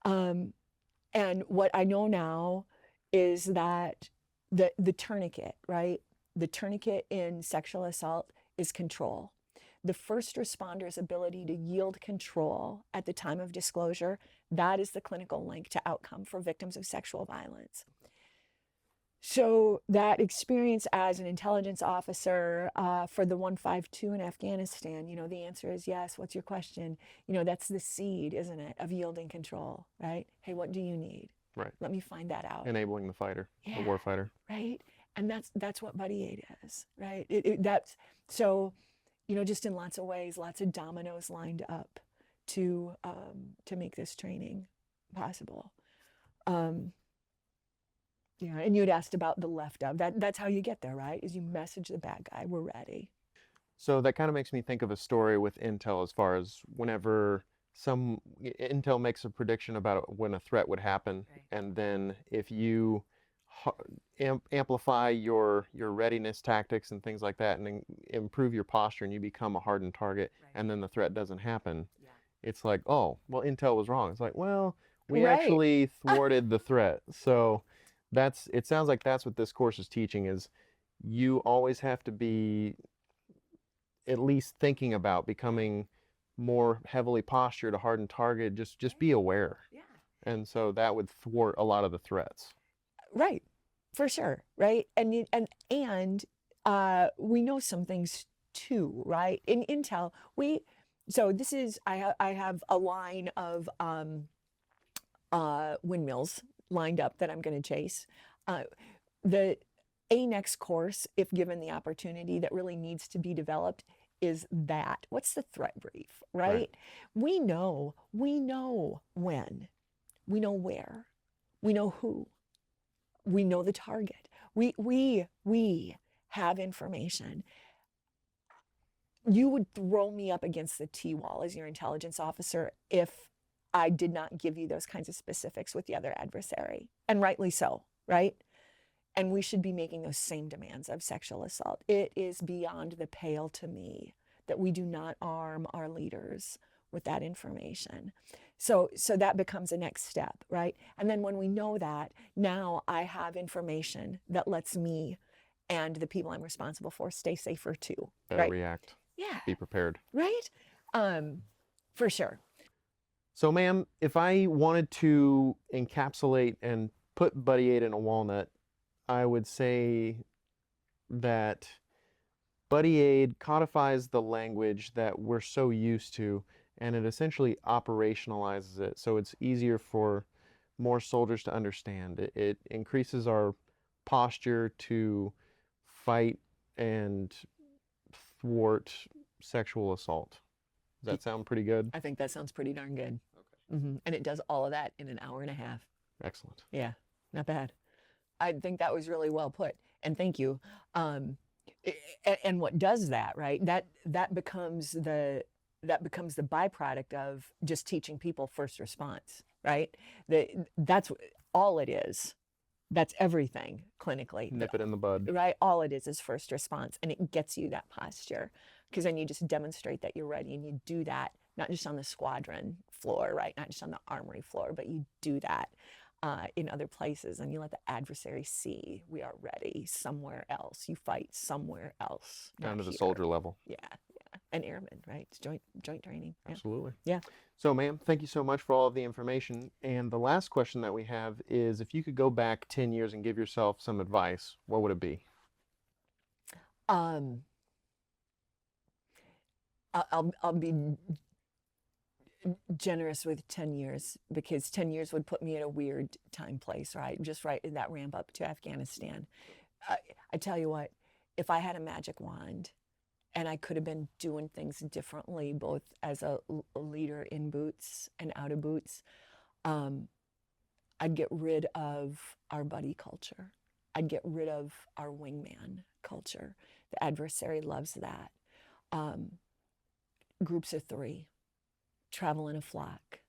And what I know now is that the tourniquet, right? The tourniquet in sexual assault is control. The first responder's ability to yield control at the time of disclosure, that is the clinical link to outcome for victims of sexual violence. So that experience as an intelligence officer for the 152 in Afghanistan, the answer is yes. What's your question? That's the seed, isn't it, of yielding control, right? Hey, what do you need? Right. Let me find that out. Enabling the fighter, the war fighter. Right. And that's what Buddy Aid is, right? So, just in lots of ways, lots of dominoes lined up to make this training possible. And you'd asked about the left of. That's how you get there, right? Is you message the bad guy, we're ready. So that kind of makes me think of a story with Intel as far as whenever Intel makes a prediction about when a threat would happen, right. And then if you amplify your readiness tactics and things like that and improve your posture and you become a hardened target, right. And then the threat doesn't happen, It's like, oh, well, Intel was wrong. It's like, well, we actually thwarted the threat. So it sounds like that's what this course is teaching is you always have to be at least thinking about becoming more heavily postured, a hardened target, just be aware. Yeah. And so that would thwart a lot of the threats. Right. For sure. Right. And we know some things too, right? In Intel, I have a line of windmills lined up that I'm going to chase. The next course, if given the opportunity, that really needs to be developed is that. What's the threat brief, right? We know when, we know where, we know who, we know the target. We have information. You would throw me up against the T-wall as your intelligence officer if I did not give you those kinds of specifics with the other adversary, and rightly so, right? And we should be making those same demands of sexual assault. It is beyond the pale to me that we do not arm our leaders with that information. So that becomes a next step, right? And then when we know that, now I have information that lets me and the people I'm responsible for stay safer too. Better react. Yeah. Be prepared. Right? For sure. So, ma'am, if I wanted to encapsulate and put Buddy Aid in a walnut, I would say that Buddy Aid codifies the language that we're so used to, and it essentially operationalizes it so it's easier for more soldiers to understand. It increases our posture to fight and thwart sexual assault. Does that sound pretty good? I think that sounds pretty darn good. Okay. And it does all of that in an hour and a half. Excellent. Yeah, not bad. I think that was really well put, and thank you. And what does that, right? That becomes the byproduct of just teaching people first response, right? That's all it is. That's everything clinically. Nip it in the bud. Right? All it is first response, and it gets you that posture, because then you just demonstrate that you're ready, and you do that not just on the squadron floor, right? Not just on the armory floor, but you do that in other places, and you let the adversary see we are ready somewhere else. You fight somewhere else. Down to the soldier level. Yeah. And airmen, right? It's joint training. Yeah. Absolutely. Yeah. So, ma'am, thank you so much for all of the information. And the last question that we have is, if you could go back 10 years and give yourself some advice, what would it be? I'll be generous with 10 years, because 10 years would put me at a weird time place, right? Just right in that ramp up to Afghanistan. I tell you what, if I had a magic wand and I could have been doing things differently, both as a leader in boots and out of boots, I'd get rid of our buddy culture. I'd get rid of our wingman culture. The adversary loves that. Groups of 3, travel in a flock.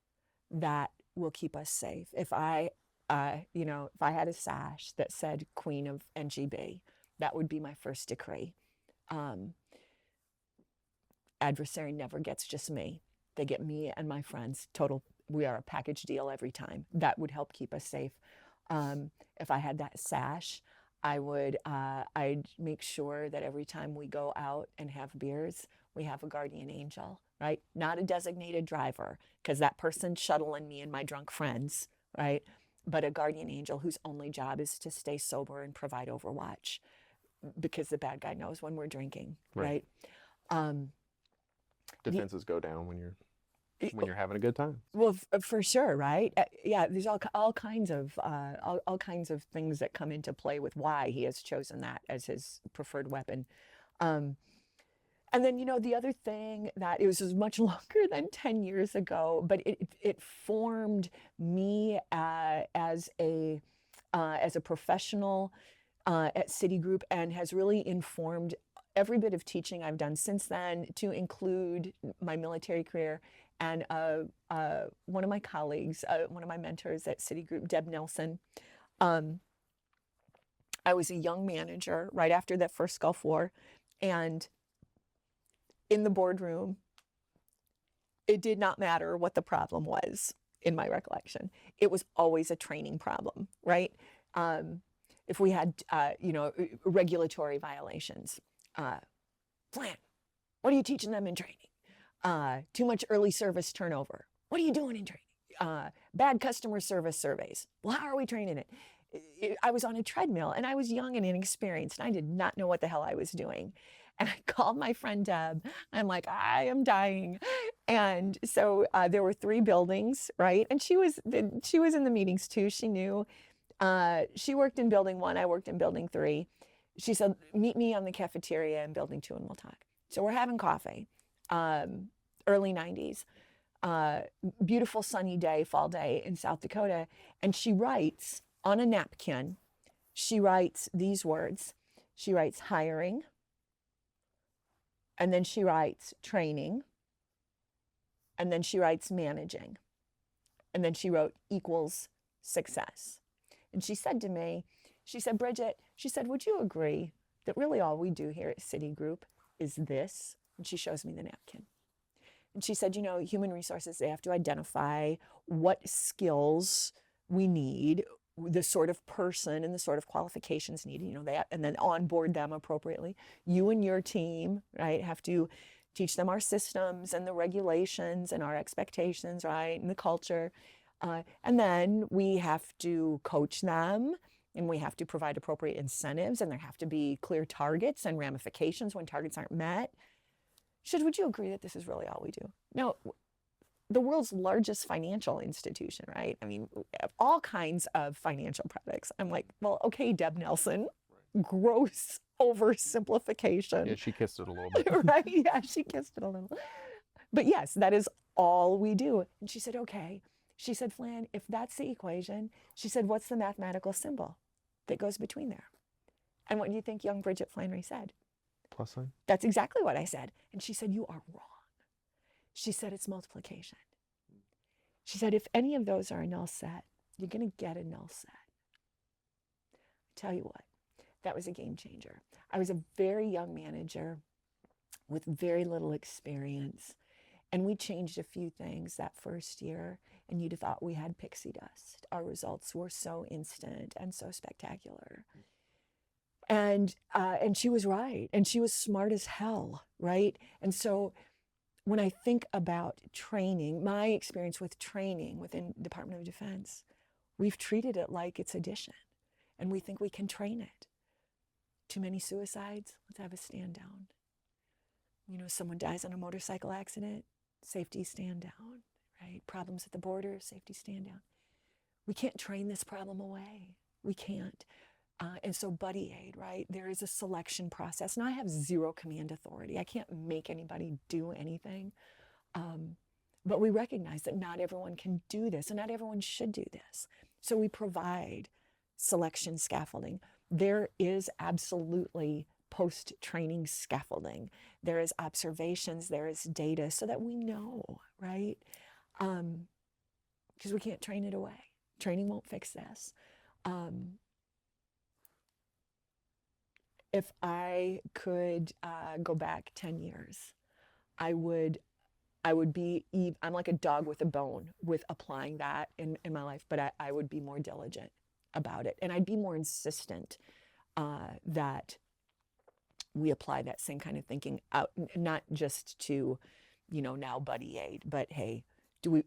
That will keep us safe. If I had a sash that said Queen of NGB, that would be my first decree. Adversary never gets just me. They get me and my friends. Total, we are a package deal every time. That would help keep us safe. If I had that sash, I'd make sure that every time we go out and have beers, we have a guardian angel, right? Not a designated driver, because that person's shuttling me and my drunk friends, right? But a guardian angel whose only job is to stay sober and provide overwatch, because the bad guy knows when we're drinking, right? Defenses go down when you're having a good time. Well, for sure, right? Yeah, there's all kinds of things that come into play with why he has chosen that as his preferred weapon. And then, the other thing that it was much longer than 10 years ago, but it formed me as a professional at Citigroup, and has really informed every bit of teaching I've done since then, to include my military career. And one of my colleagues, one of my mentors at Citigroup, Deb Nelson, I was a young manager right after that first Gulf War, and in the boardroom, it did not matter what the problem was, in my recollection. It was always a training problem, right? If we had, regulatory violations, Flan, what are you teaching them in training? Too much early service turnover. What are you doing in training? Bad customer service surveys. Well, how are we training it? I was on a treadmill, and I was young and inexperienced, and I did not know what the hell I was doing. And I called my friend Deb. I'm like, I am dying. And so there were 3 buildings, right? And she was in the meetings too. She knew. She worked in building 1. I worked in building 3. She said, meet me on the cafeteria in building 2 and we'll talk. So we're having coffee, early 90s, beautiful sunny day, fall day in South Dakota. And she writes on a napkin, she writes these words. She writes hiring, and then she writes training, and then she writes managing, and then she wrote equals success. And she said to me, she said, Bridget, she said, would you agree that really all we do here at Citigroup is this? And she shows me the napkin. And she said, human resources, they have to identify what skills we need, the sort of person and the sort of qualifications needed, and then onboard them appropriately. You and your team, right, have to teach them our systems and the regulations and our expectations, right, and the culture. And then we have to coach them, and we have to provide appropriate incentives, and there have to be clear targets and ramifications when targets aren't met. Would you agree that this is really all we do? Now, the world's largest financial institution, right? I mean, all kinds of financial products. I'm like, well, okay, Deb Nelson, gross oversimplification. Yeah, she kissed it a little bit. Right? Yeah, she kissed it a little. But yes, that is all we do. And she said, okay. She said, Flan, if that's the equation, she said, what's the mathematical symbol that goes between there? And what do you think young Bridget Flannery said? Plus sign. That's exactly what I said. And she said, you are wrong. She said, it's multiplication. She said, if any of those are a null set, you're going to get a null set. Tell you what, that was a game changer. I was a very young manager with very little experience, and we changed a few things that first year, and you'd have thought we had pixie dust. Our results were so instant and so spectacular. And she was right, and she was smart as hell, right? And so when I think about training, my experience with training within Department of Defense, we've treated it like it's addition, and we think we can train it. Too many suicides? Let's have a stand down. Someone dies in a motorcycle accident, safety stand down, right? Problems at the border, safety stand down. We can't train this problem away. We can't. And so buddy aid, right? There is a selection process. Now I have zero command authority. I can't make anybody do anything. But we recognize that not everyone can do this, and not everyone should do this. So we provide selection scaffolding. There is absolutely post-training scaffolding. There is observations, there is data so that we know, right? Because we can't train it away. Training won't fix this. If I could go back 10 years, I would be, I'm like a dog with a bone with applying that in my life, but I would be more diligent about it. And I'd be more insistent that we apply that same kind of thinking out, not just to, now buddy aid, but hey,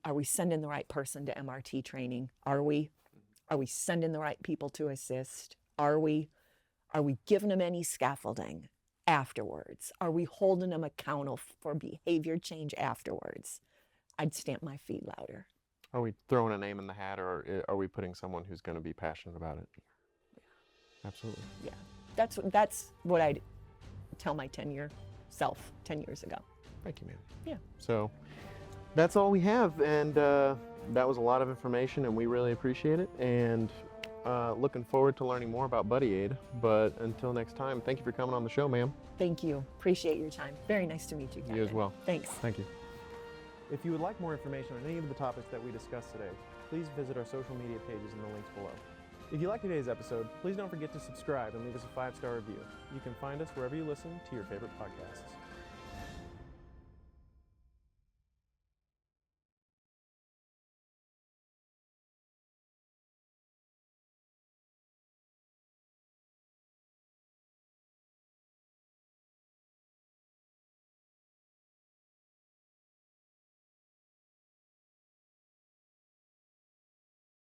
are we sending the right person to MRT training? Are we sending the right people to assist? Are we giving them any scaffolding afterwards? Are we holding them accountable for behavior change afterwards? I'd stamp my feet louder. Are we throwing a name in the hat, or are we putting someone who's going to be passionate about it? Yeah. Absolutely. Yeah. That's what I'd tell my 10-year self 10 years ago. Thank you, man. Yeah. So that's all we have, and that was a lot of information, and we really appreciate it, and looking forward to learning more about Buddy Aid. But until next time, thank you for coming on the show, ma'am. Thank you. Appreciate your time. Very nice to meet you, Captain. You as well. Thanks. Thank you. If you would like more information on any of the topics that we discussed today, please visit our social media pages in the links below. If you liked today's episode, please don't forget to subscribe and leave us a 5-star review. You can find us wherever you listen to your favorite podcasts.